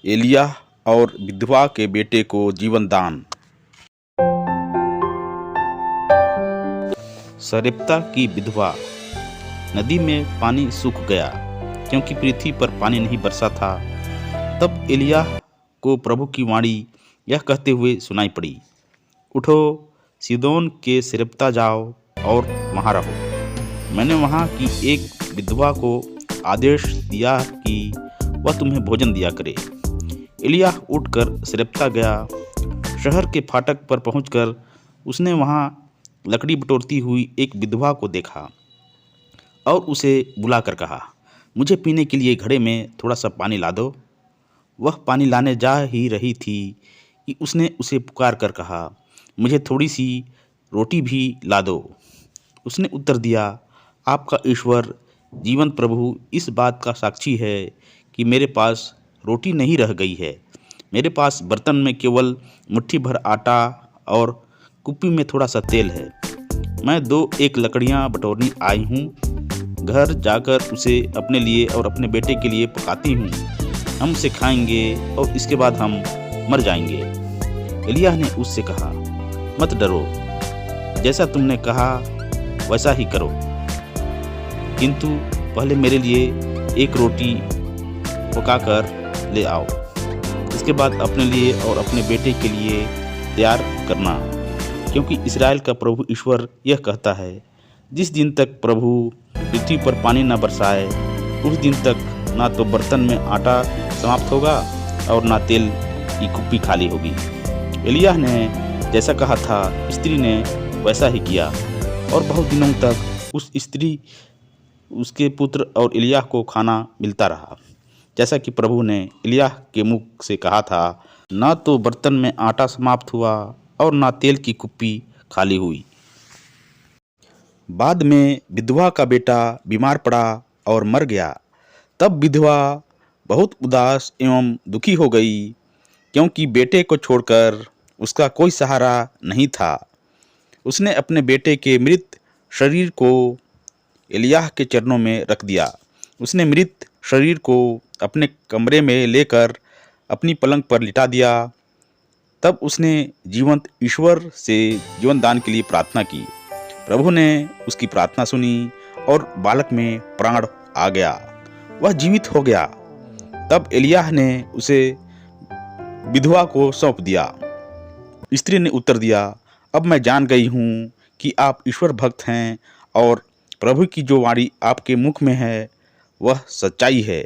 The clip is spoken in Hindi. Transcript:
एलिय्याह और विधवा के बेटे को जीवन दान। सरेप्ता की विधवा। नदी में पानी सूख गया क्योंकि पृथ्वी पर पानी नहीं बरसा था। तब एलिय्याह को प्रभु की वाणी यह कहते हुए सुनाई पड़ी, उठो, सीदोन के सरेप्ता जाओ और वहाँ रहो। मैंने वहाँ की एक विधवा को आदेश दिया कि वह तुम्हें भोजन दिया करे। एलिय्याह उठकर सरेप्ता गया। शहर के फाटक पर पहुंचकर उसने वहाँ लकड़ी बटोरती हुई एक विधवा को देखा और उसे बुलाकर कहा, मुझे पीने के लिए घड़े में थोड़ा सा पानी ला दो। वह पानी लाने जा ही रही थी कि उसने उसे पुकार कर कहा, मुझे थोड़ी सी रोटी भी ला दो। उसने उत्तर दिया, आपका ईश्वर जीवंत प्रभु इस बात का साक्षी है कि मेरे पास रोटी नहीं रह गई है। मेरे पास बर्तन में केवल मुट्ठी भर आटा और कुप्पी में थोड़ा सा तेल है। मैं 2-1 लकड़ियाँ बटोरनी आई हूँ। घर जाकर उसे अपने लिए और अपने बेटे के लिए पकाती हूँ। हम उसे खाएंगे और इसके बाद हम मर जाएंगे। एलिय्याह ने उससे कहा, मत डरो, जैसा तुमने कहा वैसा ही करो, किंतु पहले मेरे लिए एक रोटी पकाकर ले आओ। इसके बाद अपने लिए और अपने बेटे के लिए तैयार करना, क्योंकि इस्राएल का प्रभु ईश्वर यह कहता है, जिस दिन तक प्रभु पृथ्वी पर पानी न बरसाए उस दिन तक ना तो बर्तन में आटा समाप्त होगा और ना तेल की कुप्पी खाली होगी। एलिय्याह ने जैसा कहा था स्त्री ने वैसा ही किया और बहुत दिनों तक उस स्त्री, उसके पुत्र और एलिय्याह को खाना मिलता रहा, जैसा कि प्रभु ने एलिय्याह के मुख से कहा था। न तो बर्तन में आटा समाप्त हुआ और न तेल की कुप्पी खाली हुई। बाद में विधवा का बेटा बीमार पड़ा और मर गया। तब विधवा बहुत उदास एवं दुखी हो गई, क्योंकि बेटे को छोड़कर उसका कोई सहारा नहीं था। उसने अपने बेटे के मृत शरीर को एलिय्याह के चरणों में रख दिया। उसने मृत शरीर को अपने कमरे में लेकर अपनी पलंग पर लिटा दिया। तब उसने जीवंत ईश्वर से जीवन दान के लिए प्रार्थना की। प्रभु ने उसकी प्रार्थना सुनी और बालक में प्राण आ गया, वह जीवित हो गया। तब एलिय्याह ने उसे विधवा को सौंप दिया। स्त्री ने उत्तर दिया, अब मैं जान गई हूँ कि आप ईश्वर भक्त हैं और प्रभु की जो वाणी आपके मुख में है वह सच्चाई है।